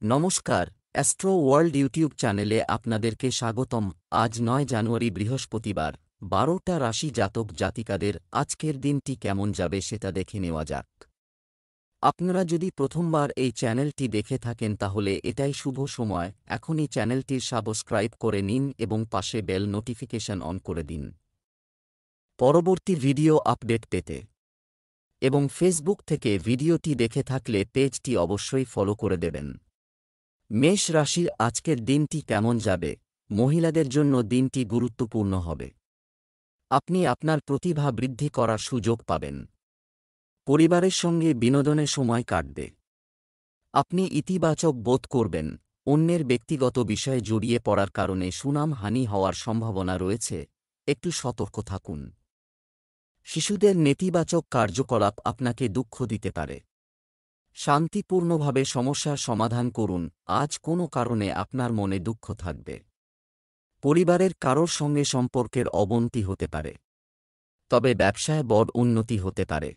নমস্কার, astro world YouTube চ্যানেলে আপনাদেরকে স্বাগতম। আজ ৯ জানুয়ারি বৃহস্পতিবার, ১২টা রাশি জাতক জাতিকাদের আজকের দিনটি কেমন যাবে সেটা দেখে নেওয়া যাক। আপনারা যদি প্রথমবার এই চ্যানেলটি দেখে থাকেন তাহলে এটাই শুভ সময়, এখনই চ্যানেলটির সাবস্ক্রাইব করে নিন এবং পাশে বেল নোটিফিকেশন অন করে দিন পরবর্তী ভিডিও আপডেট পেতে। এবং ফেসবুক থেকে ভিডিওটি দেখে থাকলে পেজটি অবশ্যই ফলো করে দেবেন। মেষ রাশির আজকের দিনটি কেমন যাবে? মহিলাদের জন্য দিনটি গুরুত্বপূর্ণ হবে। আপনি আপনার প্রতিভা বৃদ্ধি করার সুযোগ পাবেন। পরিবারের সঙ্গে বিনোদনে সময় কাটবে। আপনি ইতিবাচক বোধ করবেন। অন্যের ব্যক্তিগত বিষয়ে জড়িয়ে পড়ার কারণে সুনাম হানি হওয়ার সম্ভাবনা রয়েছে, একটু সতর্ক থাকুন। শিশুদের নেতিবাচক কার্যকলাপ আপনাকে দুঃখ দিতে পারে। শান্তিপূর্ণভাবে সমস্যার সমাধান করুন, আজ কোনো কারণে আপনার মনে দুঃখ থাকবে। পরিবারের কারোর সঙ্গে সম্পর্কের অবনতি হতে পারে, তবে ব্যবসায় বড় উন্নতি হতে পারে।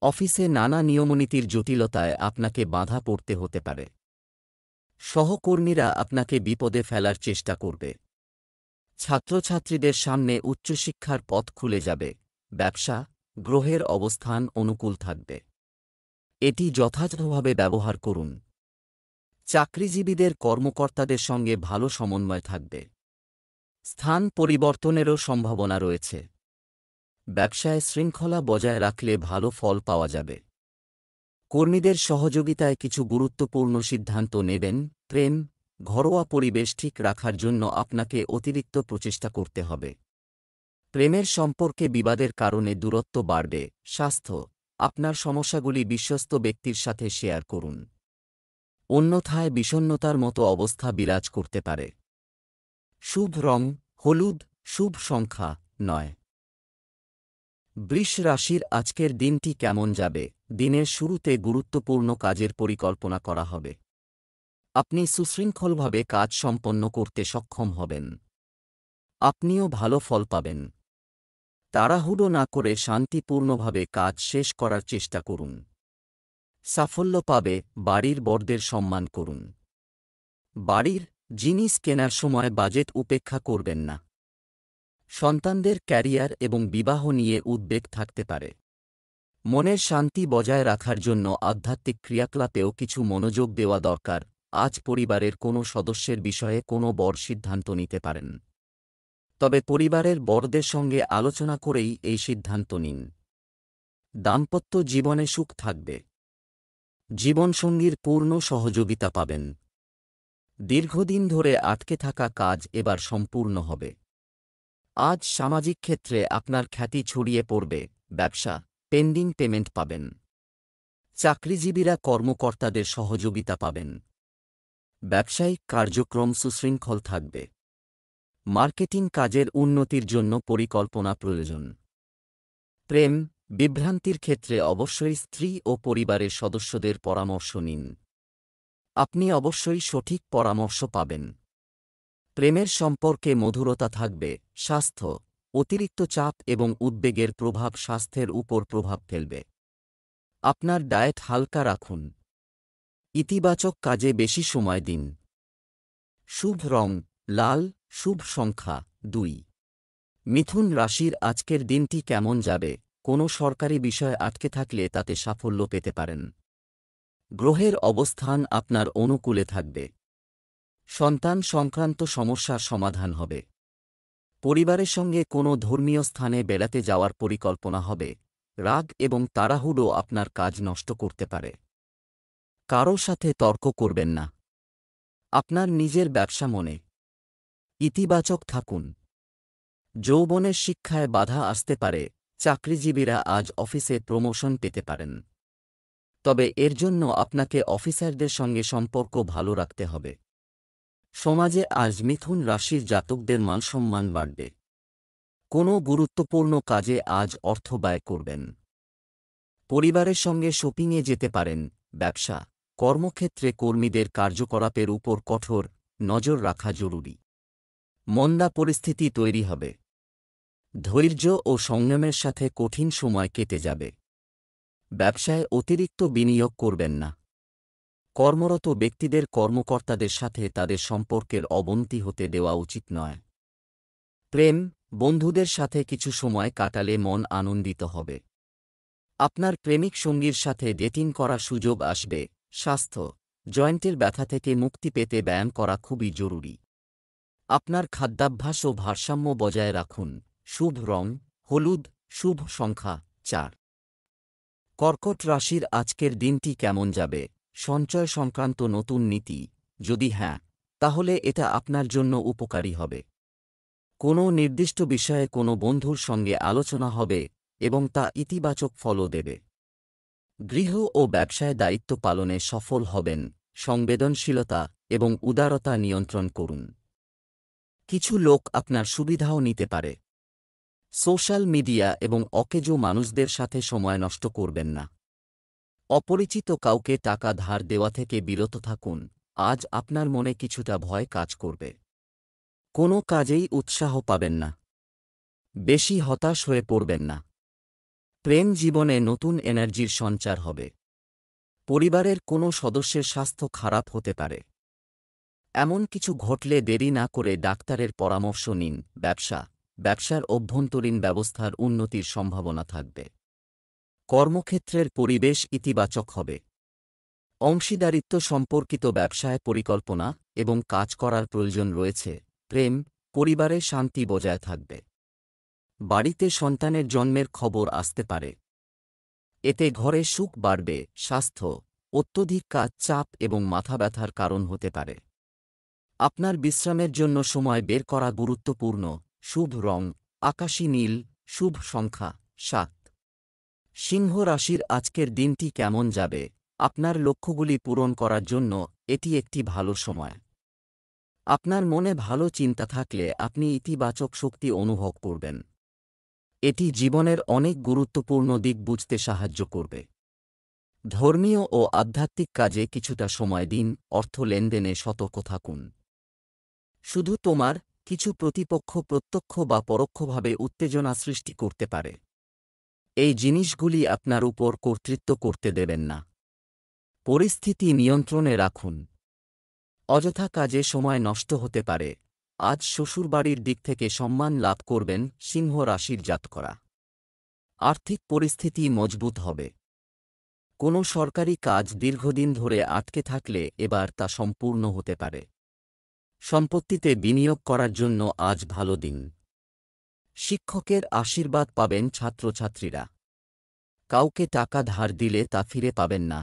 অফিসে নানা নিয়মনীতির জটিলতায় আপনাকে বাধা পড়তে হতে পারে। সহকর্মীরা আপনাকে বিপদে ফেলার চেষ্টা করবে। ছাত্রছাত্রীদের সামনে উচ্চশিক্ষার পথ খুলে যাবে। ব্যবসা, গ্রহের অবস্থান অনুকূল থাকবে। এটি যথাযথভাবে ব্যবহার করুন। চাকরিজীবীদের কর্মকর্তাদের সঙ্গে ভালো সমন্বয় থাকবে। স্থান পরিবর্তনেরও সম্ভাবনা রয়েছে। ব্যবসায় শৃঙ্খলা বজায় রাখলে ভালো ফল পাওয়া যাবে। কর্মীদের সহযোগিতায় কিছু গুরুত্বপূর্ণ সিদ্ধান্ত নেবেন। প্রেম, ঘরোয়া পরিবেশ ঠিক রাখার জন্য আপনাকে অতিরিক্ত প্রচেষ্টা করতে হবে। প্রেমের সম্পর্কে বিবাদের কারণে দূরত্ব বাড়বে। স্বাস্থ্য, আপনার সমস্যাগুলি বিশ্বস্ত ব্যক্তির সাথে শেয়ার করুন, অন্যথায় বিষণ্ণতার মতো অবস্থা বিরাজ করতে পারে। শুভ রং হলুদ, শুভ সংখ্যা ৯। বৃষ রাশির আজকের দিনটি কেমন যাবে? দিনের শুরুতে গুরুত্বপূর্ণ কাজের পরিকল্পনা করা হবে। আপনি সুশৃঙ্খলভাবে কাজ সম্পন্ন করতে সক্ষম হবেন। আপনিও ভালো ফল পাবেন। তাড়াহুড়ো না করে শান্তিপূর্ণভাবে কাজ শেষ করার চেষ্টা করুন। সাফল্য পাবে। বাড়ির বড়দের সম্মান করুন। বাড়ির জিনিস কেনার সময় বাজেট উপেক্ষা করবেন না। সন্তানদের ক্যারিয়ার এবং বিবাহ নিয়ে উদ্বেগ থাকতে পারে। মনের শান্তি বজায় রাখার জন্য আধ্যাত্মিক ক্রিয়াকলাপেও কিছু মনোযোগ দেওয়া দরকার। আজ পরিবারের কোনো সদস্যের বিষয়ে কোনো বড় সিদ্ধান্ত নিতে পারেন, তবে পরিবারের বড়দের সঙ্গে আলোচনা করেই এই সিদ্ধান্ত নিন। দাম্পত্য জীবনে সুখ থাকবে। জীবনসঙ্গীর পূর্ণ সহযোগিতা পাবেন। দীর্ঘদিন ধরে আটকে থাকা কাজ এবার সম্পূর্ণ হবে। আজ সামাজিক ক্ষেত্রে আপনার খ্যাতি ছড়িয়ে পড়বে। ব্যবসা, পেন্ডিং পেমেন্ট পাবেন। চাকরিজীবীরা কর্মকর্তাদের সহযোগিতা পাবেন। ব্যবসায়িক কার্যক্রম সুশৃঙ্খল থাকবে। মার্কেটিং কাজের উন্নতির জন্য পরিকল্পনা প্রয়োজন। প্রেম, বিভ্রান্তির ক্ষেত্রে অবশ্যই স্ত্রী ও পরিবারের সদস্যদের পরামর্শ নিন। আপনি অবশ্যই সঠিক পরামর্শ পাবেন। প্রেমের সম্পর্কে মধুরতা থাকবে। স্বাস্থ্য, অতিরিক্ত চাপ এবং উদ্বেগের প্রভাব স্বাস্থ্যের উপর প্রভাব ফেলবে। আপনার ডায়েট হালকা রাখুন। ইতিবাচক কাজে বেশি সময় দিন। শুভ রং লাল, শুভ সংখ্যা ২। মিথুন রাশির আজকের দিনটি কেমন যাবে? কোনো সরকারি বিষয় আটকে থাকলে তাতে সাফল্য পেতে পারেন। গ্রহের অবস্থান আপনার অনুকূলে থাকবে। সন্তান সংক্রান্ত সমস্যার সমাধান হবে। পরিবারের সঙ্গে কোনো ধর্মীয় স্থানে বেড়াতে যাওয়ার পরিকল্পনা হবে। রাগ এবং তাড়াহুড়ো আপনার কাজ নষ্ট করতে পারে। কারো সাথে তর্ক করবেন না। আপনার নিজের ব্যবসা মনে ইতিবাচক থাকুন। যৌবনের শিক্ষায় বাধা আসতে পারে। চাকরিজীবীরা আজ অফিসে প্রমোশন পেতে পারেন, তবে এর জন্য আপনাকে অফিসারদের সঙ্গে সম্পর্ক ভালো রাখতে হবে। সমাজে আজ মিথুন রাশির জাতকদের মানসম্মান বাড়বে। কোনো গুরুত্বপূর্ণ কাজে আজ অর্থ ব্যয় করবেন। পরিবারের সঙ্গে শপিংয়ে যেতে পারেন। ব্যবসা, কর্মক্ষেত্রে কর্মীদের কার্যকলাপের উপর কঠোর নজর রাখা জরুরি। মন্দা পরিস্থিতি তৈরি হবে। ধৈর্য ও সংযমের সাথে কঠিন সময় কেটে যাবে। ব্যবসায় অতিরিক্ত বিনিয়োগ করবেন না। কর্মরত ব্যক্তিদের কর্মকর্তাদের সাথে তাদের সম্পর্কের অবনতি হতে দেওয়া উচিত নয়। প্রেম, বন্ধুদের সাথে কিছু সময় কাটালে মন আনন্দিত হবে। আপনার প্রেমিক সঙ্গীর সাথে ডেটিং করার সুযোগ আসবে। স্বাস্থ্য, জয়েন্টের ব্যথা থেকে মুক্তি পেতে ব্যায়াম করা খুবই জরুরি। আপনার খাদ্যাভ্যাস ও ভারসাম্য বজায় রাখুন। শুভ রং হলুদ, শুভ সংখ্যা 4। কর্কট রাশির আজকের দিনটি কেমন যাবে? সঞ্চয় সংক্রান্ত নতুন নীতি? যদি হ্যাঁ, তাহলে এটা আপনার জন্য উপকারী হবে। কোনো নির্দিষ্ট বিষয়ে কোনো বন্ধুর সঙ্গে আলোচনা হবে এবং তা ইতিবাচক ফলও দেবে। গৃহ ও ব্যবসায় দায়িত্ব পালনে সফল হবেন। সংবেদনশীলতা এবং উদারতা নিয়ন্ত্রণ করুন। কিছু লোক আপনার সুবিধাও নিতে পারে। সোশ্যাল মিডিয়া এবং অকেজো মানুষদের সাথে সময় নষ্ট করবেন না। অপরিচিত কাউকে টাকা ধার দেওয়া থেকে বিরত থাকুন। আজ আপনার মনে কিছুটা ভয় কাজ করবে। কোনো কাজেই উৎসাহ পাবেন না। বেশি হতাশ হয়ে পড়বেন না। প্রেম জীবনে নতুন এনার্জির সঞ্চার হবে। পরিবারের কোনো সদস্যের স্বাস্থ্য খারাপ হতে পারে। এমন কিছু ঘটলে দেরি না করে ডাক্তারের পরামর্শ নিন। ব্যবসার অভ্যন্তরীণ ব্যবস্থার উন্নতির সম্ভাবনা থাকবে। কর্মক্ষেত্রের পরিবেশ ইতিবাচক হবে। অংশীদারিত্ব সম্পর্কিত ব্যবসায় পরিকল্পনা এবং কাজ করার প্রয়োজন রয়েছে। প্রেম, পরিবারে শান্তি বজায় থাকবে। বাড়িতে সন্তানের জন্মের খবর আসতে পারে। এতে ঘরে সুখ বাড়বে। স্বাস্থ্য, অত্যধিক কাজ, চাপ এবং মাথা ব্যথার কারণ হতে পারে। আপনার বিশ্রামের জন্য সময় বের করা গুরুত্বপূর্ণ। শুভ রং আকাশী নীল, শুভ সংখ্যা 7। সিংহ রাশির আজকের দিনটি কেমন যাবে? আপনার লক্ষ্যগুলি পূরণ করার জন্য এটি একটি ভালো সময়। আপনার মনে ভালো চিন্তা থাকলে আপনি ইতিবাচক শক্তি অনুভব করবেন। এটি জীবনের অনেক গুরুত্বপূর্ণ দিক বুঝতে সাহায্য করবে। ধর্মীয় ও আধ্যাত্মিক কাজে কিছুটা সময় দিন। অর্থ লেনদেনে সতর্ক থাকুন। শুধু কিছু প্রতিপক্ষ প্রত্যক্ষ বা পরোক্ষভাবে উত্তেজনা সৃষ্টি করতে পারে। এই জিনিসগুলি আপনার উপর কর্তৃত্ব করতে দেবেন না। পরিস্থিতি নিয়ন্ত্রণে রাখুন। অযথা কাজে সময় নষ্ট হতে পারে। আজ শ্বশুরবাড়ির দিক থেকে সম্মান লাভ করবেন। সিংহ রাশির জাতকরা আর্থিক পরিস্থিতি মজবুত হবে। কোনো সরকারি কাজ দীর্ঘদিন ধরে আটকে থাকলে এবার তা সম্পূর্ণ হতে পারে। সম্পত্তিতে বিনিয়োগ করার জন্য আজ ভালো দিন। শিক্ষকের আশীর্বাদ পাবেন ছাত্রছাত্রীরা। কাউকে টাকা ধার দিলে তা ফিরে পাবেন না।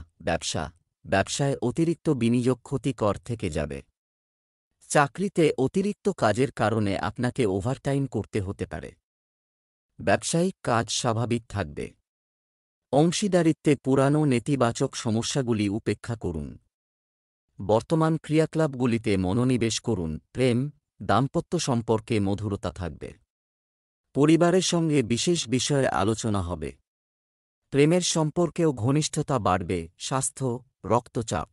ব্যবসায় অতিরিক্ত বিনিয়োগ ক্ষতিকর থেকে যাবে। চাকরিতে অতিরিক্ত কাজের কারণে আপনাকে ওভারটাইম করতে হতে পারে। ব্যবসায়িক কাজ স্বাভাবিক থাকবে। অংশীদারিত্বে পুরানো নেতিবাচক সমস্যাগুলি উপেক্ষা করুন। বর্তমান ক্রিয়াকলাপগুলিতে মনোনিবেশ করুন। প্রেম, দাম্পত্য সম্পর্কে মধুরতা থাকবে। পরিবারের সঙ্গে বিশেষ বিষয়ে আলোচনা হবে। প্রেমের সম্পর্কেও ঘনিষ্ঠতা বাড়বে। স্বাস্থ্য, রক্তচাপ,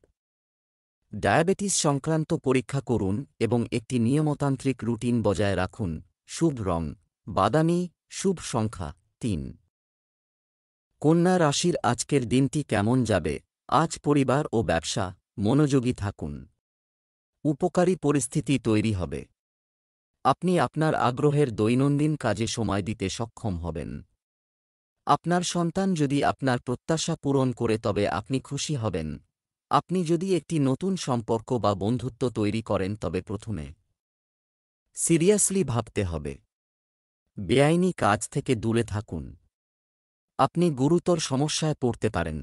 ডায়াবেটিস সংক্রান্ত পরীক্ষা করুন এবং একটি নিয়মতান্ত্রিক রুটিন বজায় রাখুন। শুভ রং বাদামি, শুভ সংখ্যা 3। কন্যা রাশির আজকের দিনটি কেমন যাবে? আজ পরিবার ও ব্যবসা মনোযোগী থাকুন। উপকারী পরিস্থিতি তৈরি হবে। আপনি আপনার আগ্রহের দৈনন্দিন কাজে সময় দিতে সক্ষম হবেন। আপনার সন্তান যদি আপনার প্রত্যাশা পূরণ করে তবে আপনি খুশি হবেন। আপনি যদি একটি নতুন সম্পর্ক বা বন্ধুত্ব তৈরি করেন তবে প্রথমে সিরিয়াসলি ভাবতে হবে। বেআইনি কাজ থেকে দূরে থাকুন। আপনি গুরুতর সমস্যায় পড়তে পারেন।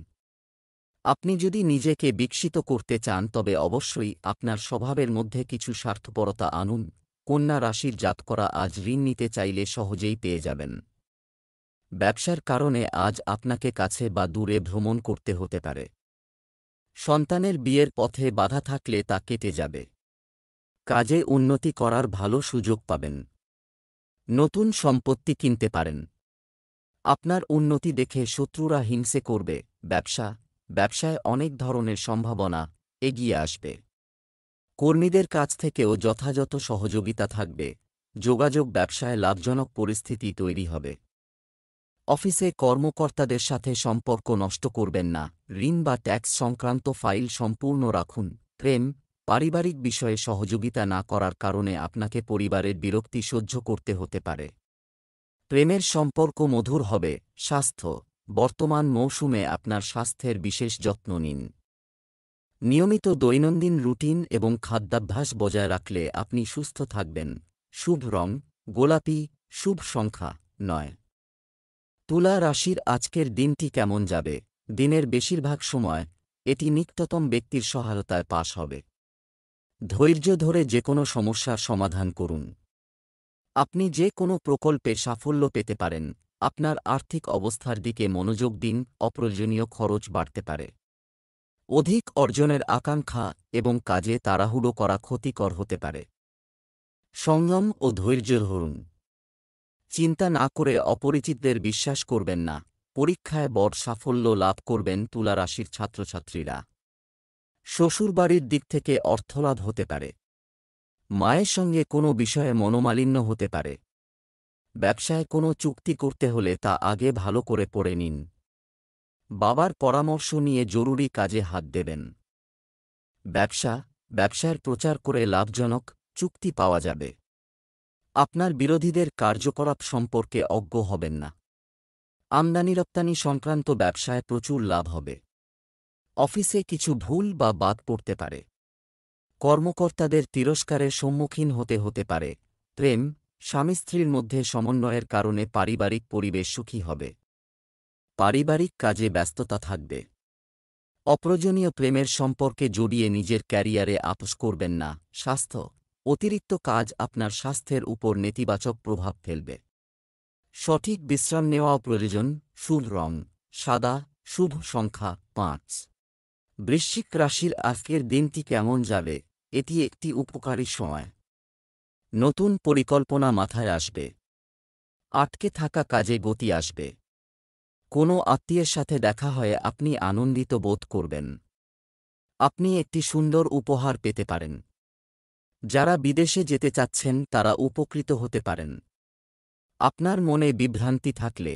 আপনি যদি নিজেকে বিকশিত করতে চান তবে অবশ্যই আপনার স্বভাবের মধ্যে কিছু স্বার্থপরতা আনুন। কন্যা রাশির জাতকরা আজ ঋণ নিতে চাইলে সহজেই পেয়ে যাবেন। ব্যবসার কারণে আজ আপনাকে কাছে বা দূরে ভ্রমণ করতে হতে পারে। সন্তানের বিয়ের পথে বাধা থাকলে তা কেটে যাবে। কাজে উন্নতি করার ভালো সুযোগ পাবেন। নতুন সম্পত্তি কিনতে পারেন। আপনার উন্নতি দেখে শত্রুরা হিংসে করবে। ব্যবসায় অনেক ধরনের সম্ভাবনা এগিয়ে আসবে। কর্মীদের কাছ থেকেও যথাযথ সহযোগিতা থাকবে। যোগাযোগ ব্যবসায় লাভজনক পরিস্থিতি তৈরি হবে। অফিসে কর্মকর্তাদের সাথে সম্পর্ক নষ্ট করবেন না, ঋণ বা ট্যাক্স সংক্রান্ত ফাইল সম্পূর্ণ রাখুন। প্রেম, পারিবারিক বিষয়ে সহযোগিতা না করার কারণে আপনাকে পরিবারের বিরক্তি সহ্য করতে হতে পারে। প্রেমের সম্পর্ক মধুর হবে। স্বাস্থ্য, বর্তমান মৌসুমে আপনার স্বাস্থ্যের বিশেষ যত্ন নিন। নিয়মিত দৈনন্দিন রুটিন এবং খাদ্যাভ্যাস বজায় রাখলে আপনি সুস্থ থাকবেন। শুভ রং গোলাপি, শুভ সংখ্যা 9। তুলা রাশির আজকের দিনটি কেমন যাবে? দিনের বেশিরভাগ সময় এটি নিকটতম ব্যক্তির সহায়তায় পাশ হবে। ধৈর্য ধরে যেকোনো সমস্যার সমাধান করুন। আপনি যে কোনো প্রকল্পে সাফল্য পেতে পারেন। আপনার আর্থিক অবস্থার দিকে মনোযোগ দিন, অপ্রয়োজনীয় খরচ বাড়তে পারে। অধিক অর্জনের আকাঙ্ক্ষা এবং কাজে তাড়াহুড়ো করা ক্ষতিকর হতে পারে। সংযম ও ধৈর্য ধরুন। চিন্তা না করে অপরিচিতদের বিশ্বাস করবেন না। পরীক্ষায় বড় সাফল্য লাভ করবেন তুলা রাশির ছাত্রছাত্রীরা। শ্বশুরবাড়ির দিক থেকে অর্থলাভ হতে পারে। মায়ের সঙ্গে কোনো বিষয়ে মনোমালিন্য হতে পারে। ব্যবসায় কোনো চুক্তি করতে হলে তা আগে ভালো করে পড়ে নিন। বাবার পরামর্শ নিয়ে জরুরি কাজে হাত দেবেন। ব্যবসার প্রচার করে লাভজনক চুক্তি পাওয়া যাবে। আপনার বিরোধীদের কার্যকলাপ সম্পর্কে অজ্ঞ হবেন না। আমদানি রপ্তানি সংক্রান্ত ব্যবসায় প্রচুর লাভ হবে। অফিসে কিছু ভুল বা বাদ পড়তে পারে। কর্মকর্তাদের তিরস্কারের সম্মুখীন হতে পারে। প্রেম, স্বামী স্ত্রীর মধ্যে সমন্বয়ের কারণে পারিবারিক পরিবেশ সুখী হবে। পারিবারিক কাজে ব্যস্ততা থাকবে। অপ্রয়োজনীয় প্রেমের সম্পর্কে জড়িয়ে নিজের ক্যারিয়ারে আপোস করবেন না। স্বাস্থ্য, অতিরিক্ত কাজ আপনার স্বাস্থ্যের উপর নেতিবাচক প্রভাব ফেলবে। সঠিক বিশ্রাম নেওয়াও প্রয়োজন। শুভ রং সাদা, শুভ সংখ্যা 5। বৃশ্চিক রাশির আজকের দিনটি কেমন যাবে? এটি একটি উপকারী সময়। নতুন পরিকল্পনা মাথায় আসবে। আটকে থাকা কাজে গতি আসবে। কোনো আত্মীয়ের সাথে দেখা হয়ে আপনি আনন্দিত বোধ করবেন। আপনি একটি সুন্দর উপহার পেতে পারেন। যারা বিদেশে যেতে চাচ্ছেন তারা উপকৃত হতে পারেন। আপনার মনে বিভ্রান্তি থাকলে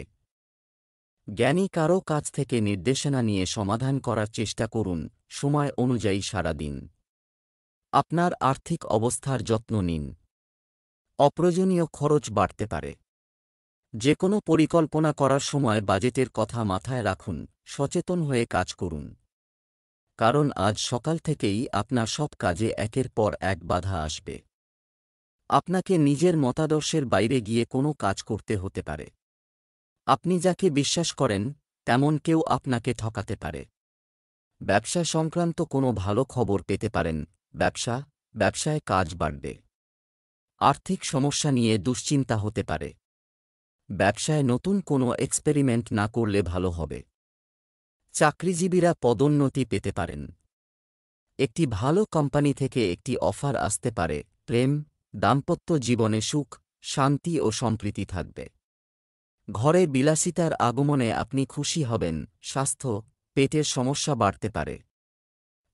জ্ঞানী কারও কাছ থেকে নির্দেশনা নিয়ে সমাধান করার চেষ্টা করুন। সময় অনুযায়ী সারা দিন। আপনার আর্থিক অবস্থার যত্ন নিন। অপ্রয়োজনীয় খরচ বাড়তে পারে। যে কোনো পরিকল্পনা করার সময় বাজেটের কথা মাথায় রাখুন। সচেতন হয়ে কাজ করুন, কারণ আজ সকাল থেকেই আপনার সব কাজে একের পর এক বাধা আসবে। আপনাকে নিজের মতাদর্শের বাইরে গিয়ে কোনো কাজ করতে হতে পারে। আপনি যাকে বিশ্বাস করেন তেমন কেউ আপনাকে ঠকাতে পারে। ব্যবসা সংক্রান্ত কোনো ভালো খবর পেতে পারেন। ব্যবসায় কাজ বাড়বে। আর্থিক সমস্যা নিয়ে দুশ্চিন্তা হতে পারে। ব্যবসায় নতুন কোনো এক্সপেরিমেন্ট না করলে ভালো হবে। চাকরিজীবীরা পদোন্নতি পেতে পারেন। একটি ভালো কোম্পানি থেকে একটি অফার আসতে পারে। প্রেম, দাম্পত্য জীবনে সুখ, শান্তি ও সম্প্রীতি থাকবে। ঘরে বিলাসিতার আগমনে আপনি খুশি হবেন। স্বাস্থ্য, পেটের সমস্যা বাড়তে পারে।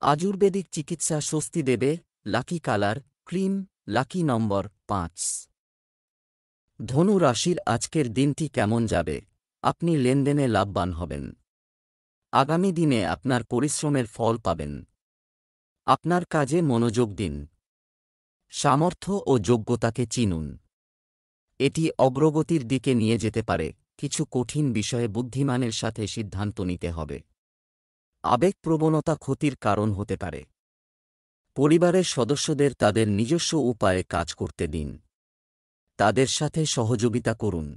আয়ুর্বেদিক চিকিৎসা স্বস্তি দেবে। লাকি কালার ক্রিম, লাকি নম্বর 5। ধনু রাশির আজকের দিনটি কেমন যাবে? আপনি লেনদেনে লাভবান হবেন। আগামী দিনে আপনার পরিশ্রমের ফল পাবেন। আপনার কাজে মনোযোগ দিন। সামর্থ্য ও যোগ্যতাকে চিনুন। এটি অগ্রগতির দিকে নিয়ে যেতে পারে। কিছু কঠিন বিষয়ে বুদ্ধিমানের সাথে সিদ্ধান্ত নিতে হবে। আবেগপ্রবণতা ক্ষতির কারণ হতে পারে। পরিবারের সদস্যদের তাদের নিজস্ব উপায়ে কাজ করতে দিন। তাদের সাথে সহযোগিতা করুন।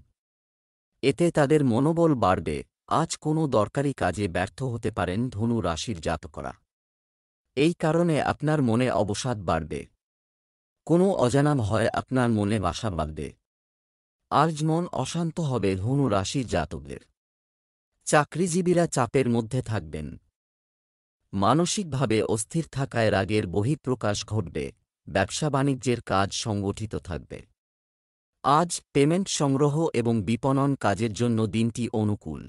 এতে তাদের মনোবল বাড়বে। আজ কোনো দরকারি কাজে ব্যর্থ হতে পারেন ধনু রাশির জাতকরা। এই কারণে আপনার মনে অবসাদ বাড়বে। কোনো অজানা ভয় আপনার মনে বাসা বাঁধবে। আজ মন অশান্ত হবে ধনু রাশির জাতকদের। চাকরিজীবীরা চাপের মধ্যে থাকবেন। মানসিকভাবে অস্থির থাকায় রাগের বহিঃপ্রকাশ ঘটবে। ব্যবসা বাণিজ্যের কাজ সংগঠিত থাকবে। আজ পেমেন্ট সংগ্রহ এবং বিপণন কাজের জন্য দিনটি অনুকূল।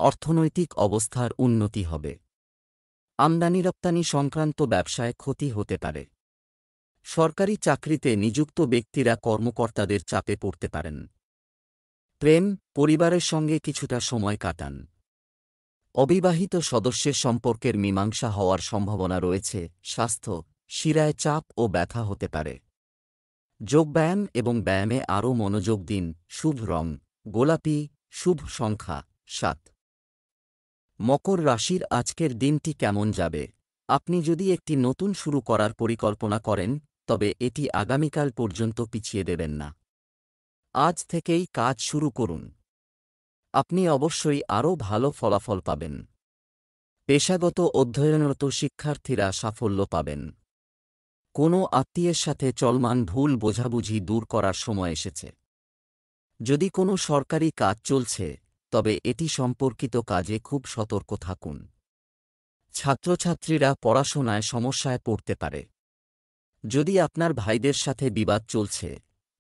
অর্থনৈতিক অবস্থার উন্নতি হবে। আমদানি রপ্তানি সংক্রান্ত ব্যবসায় ক্ষতি হতে পারে। সরকারি চাকরিতে নিযুক্ত ব্যক্তিরা কর্মকর্তাদের চাপে পড়তে পারেন। প্রেম, পরিবারের সঙ্গে কিছুটা সময় কাটান। অবিবাহিত সদস্যের সম্পর্কের মীমাংসা হওয়ার সম্ভাবনা রয়েছে। স্বাস্থ্য, শিরায় চাপ ও ব্যথা হতে পারে। যোগব্যায়াম এবং ব্যায়ামে আরও মনোযোগ দিন। শুভ রং গোলাপি, শুভ সংখ্যা 7। মকর রাশির আজকের দিনটি কেমন যাবে? আপনি যদি একটি নতুন শুরু করার পরিকল্পনা করেন, তবে এটি আগামীকাল পর্যন্ত পিছিয়ে দেবেন না। আজ থেকেই কাজ শুরু করুন। আপনি অবশ্যই আরও ভালো ফলাফল পাবেন। পেশাগত অধ্যয়নরত শিক্ষার্থীরা সাফল্য পাবেন। কোনো আত্মীয়ের সাথে চলমান ভুল বোঝাবুঝি দূর করার সময় এসেছে। যদি কোনো সরকারি কাজ চলছে, তবে এটি সম্পর্কিত কাজে খুব সতর্ক থাকুন। ছাত্রছাত্রীরা পড়াশোনায় সমস্যায় পড়তে পারে। যদি আপনার ভাইদের সাথে বিবাদ চলছে,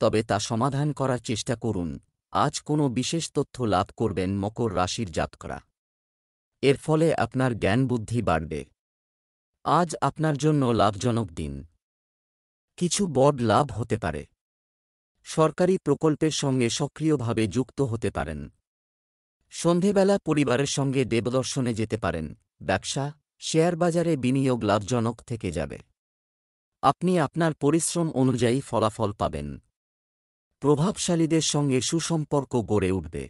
তবে তা সমাধান করার চেষ্টা করুন। আজ কোনো বিশেষ তথ্য লাভ করবেন মকর রাশির জাতকরা। এর ফলে আপনার জ্ঞান বুদ্ধি বাড়বে। আজ আপনার জন্য লাভজনক দিন। কিছু বড় লাভ হতে পারে। সরকারি প্রকল্পের সঙ্গে সক্রিয়ভাবে যুক্ত হতে পারেন। সন্ধেবেলা পরিবারের সঙ্গে দেবদর্শনে যেতে পারেন। ব্যবসা, শেয়ার বাজারে বিনিয়োগ লাভজনক থেকে যাবে। আপনি আপনার পরিশ্রম অনুযায়ী ফলাফল পাবেন। প্রভাবশালীদের সঙ্গে সুসম্পর্ক গড়ে উঠবে।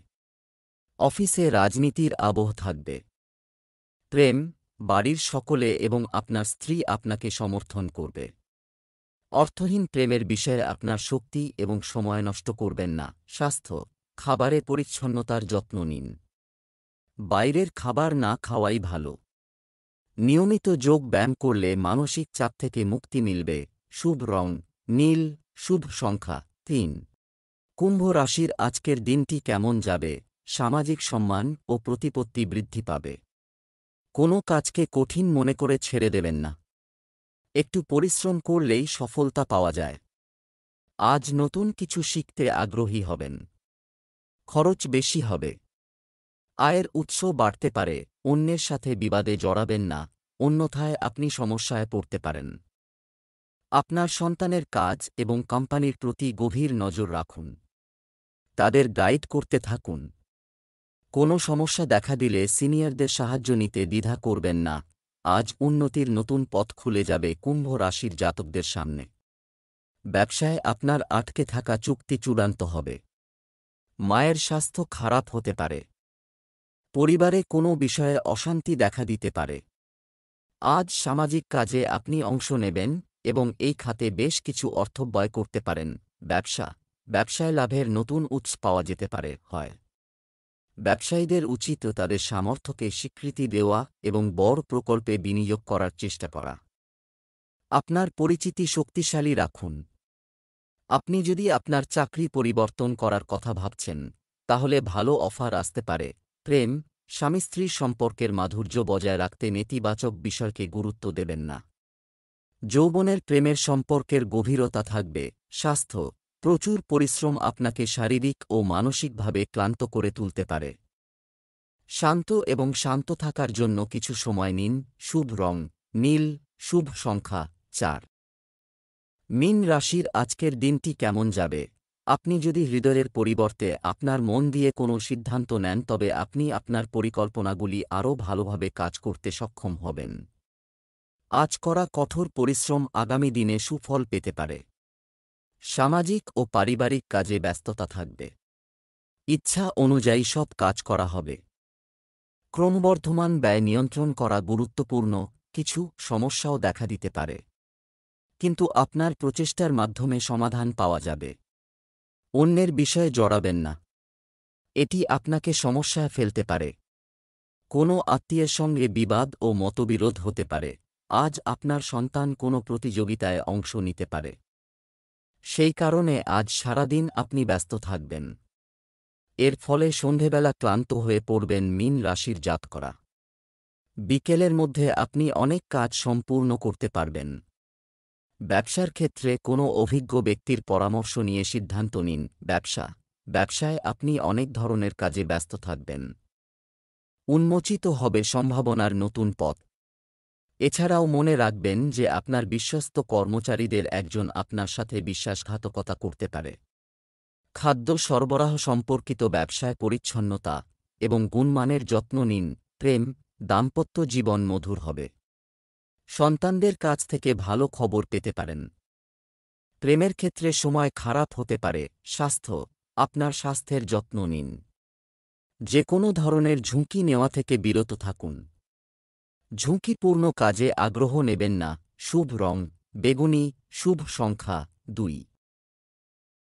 অফিসে রাজনীতির আবহ থাকবে। প্রেম, বাড়ির সকলে এবং আপনার স্ত্রী আপনাকে সমর্থন করবে। অর্থহীন প্রেমের বিষয়ে আপনার শক্তি এবং সময় নষ্ট করবেন না। স্বাস্থ্য, খাবারে পরিচ্ছন্নতার যত্ন নিন। বাইরের খাবার না খাওয়াই ভালো। নিয়মিত যোগ ব্যায়াম করলে মানসিক চাপ থেকে মুক্তি মিলবে। শুভ রং নীল, শুভ সংখ্যা 3। কুম্ভ রাশির আজকের দিনটি কেমন যাবে? সামাজিক সম্মান ও প্রতিপত্তি বৃদ্ধি পাবে। কোনো কাজকে কঠিন মনে করে ছেড়ে দেবেন না। একটু পরিশ্রম করলেই সফলতা পাওয়া যায়। আজ নতুন কিছু শিখতে আগ্রহী হবেন। খরচ বেশি হবে। আয়ের উৎস বাড়তে পারে। অন্যের সাথে বিবাদে জড়াবেন না, অন্যথায় আপনি সমস্যায় পড়তে পারেন। আপনার সন্তানের কাজ এবং কোম্পানির প্রতি গভীর নজর রাখুন। তাদের গাইড করতে থাকুন। কোনো সমস্যা দেখা দিলে সিনিয়রদের সাহায্য নিতে দ্বিধা করবেন না। আজ উন্নতির নতুন পথ খুলে যাবে কুম্ভ রাশির জাতকদের সামনে। ব্যবসায় আপনার আটকে থাকা চুক্তি চূড়ান্ত হবে। মায়ের স্বাস্থ্য খারাপ হতে পারে। পরিবারে কোনো বিষয়ে অশান্তি দেখা দিতে পারে। আজ সামাজিক কাজে আপনি অংশ নেবেন এবং এই খাতে বেশ কিছু অর্থ ব্যয় করতে পারেন। ব্যবসায় লাভের নতুন উৎস পাওয়া যেতে পারে। ব্যবসায়ীদের উচিত তাদের সামর্থ্যকে স্বীকৃতি দেওয়া এবং বড় প্রকল্পে বিনিয়োগ করার চেষ্টা করা। আপনার পরিচিতি শক্তিশালী রাখুন। আপনি যদি আপনার চাকরি পরিবর্তন করার কথা ভাবছেন, তাহলে ভালো অফার আসতে পারে। প্রেম, স্বামী স্ত্রীর সম্পর্কের মাধুর্য বজায় রাখতে নেতিবাচক বিষয়কে গুরুত্ব দেবেন না। যৌবনের প্রেমের সম্পর্কের গভীরতা থাকবে। স্বাস্থ্য, প্রচুর পরিশ্রম আপনাকে শারীরিক ও মানসিকভাবে ক্লান্ত করে তুলতে পারে। শান্ত এবং শান্ত থাকার জন্য কিছু সময় নিন। শুভ রং নীল, শুভ সংখ্যা 4। মীন রাশির আজকের দিনটি কেমন যাবে? আপনি যদি হৃদয়ের পরিবর্তে আপনার মন দিয়ে কোনো সিদ্ধান্ত নেন, তবে আপনি আপনার পরিকল্পনাগুলি আরও ভালোভাবে কাজ করতে সক্ষম হবেন। আজ করা কঠোর পরিশ্রম আগামী দিনে সুফল পেতে পারে। সামাজিক ও পারিবারিক কাজে ব্যস্ততা থাকবে। ইচ্ছা অনুযায়ী সব কাজ করা হবে। ক্রমবর্ধমান ব্যয় নিয়ন্ত্রণ করা গুরুত্বপূর্ণ। কিছু সমস্যাও দেখা দিতে পারে, কিন্তু আপনার প্রচেষ্টার মাধ্যমে সমাধান পাওয়া যাবে। অন্যের বিষয়ে জড়াবেন না। এটি আপনাকে সমস্যায় ফেলতে পারে। কোনো আত্মীয়ের সঙ্গে বিবাদ ও মতবিরোধ হতে পারে। আজ আপনার সন্তান কোনো প্রতিযোগিতায় অংশ নিতে পারে। সেই কারণে আজ সারাদিন আপনি ব্যস্ত থাকবেন। এর ফলে সন্ধেবেলা ক্লান্ত হয়ে পড়বেন। মীন রাশির জাতকরা বিকেলের মধ্যে আপনি অনেক কাজ সম্পূর্ণ করতে পারবেন। ব্যবসার ক্ষেত্রে কোনো অভিজ্ঞ ব্যক্তির পরামর্শ নিয়ে সিদ্ধান্ত নিন। ব্যবসায় আপনি অনেক ধরনের কাজে ব্যস্ত থাকবেন। উন্মোচিত হবে সম্ভাবনার নতুন পথ। এছাড়াও মনে রাখবেন যে আপনার বিশ্বস্ত কর্মচারীদের একজন আপনার সাথে বিশ্বাসঘাতকতা করতে পারে। খাদ্য সরবরাহ সম্পর্কিত ব্যবসায় পরিচ্ছন্নতা এবং গুণমানের যত্ন নিন। প্রেম, দাম্পত্য জীবন মধুর হবে। সন্তানদের কাছ থেকে ভালো খবর পেতে পারেন। প্রেমের ক্ষেত্রে সময় খারাপ হতে পারে। স্বাস্থ্য, আপনার স্বাস্থ্যের যত্ন নিন। যে কোনো ধরনের ঝুঁকি নেওয়া থেকে বিরত থাকুন। ঝুঁকিপূর্ণ কাজে আগ্রহ নেবেন না। শুভ রং বেগুনি, শুভ সংখ্যা 2।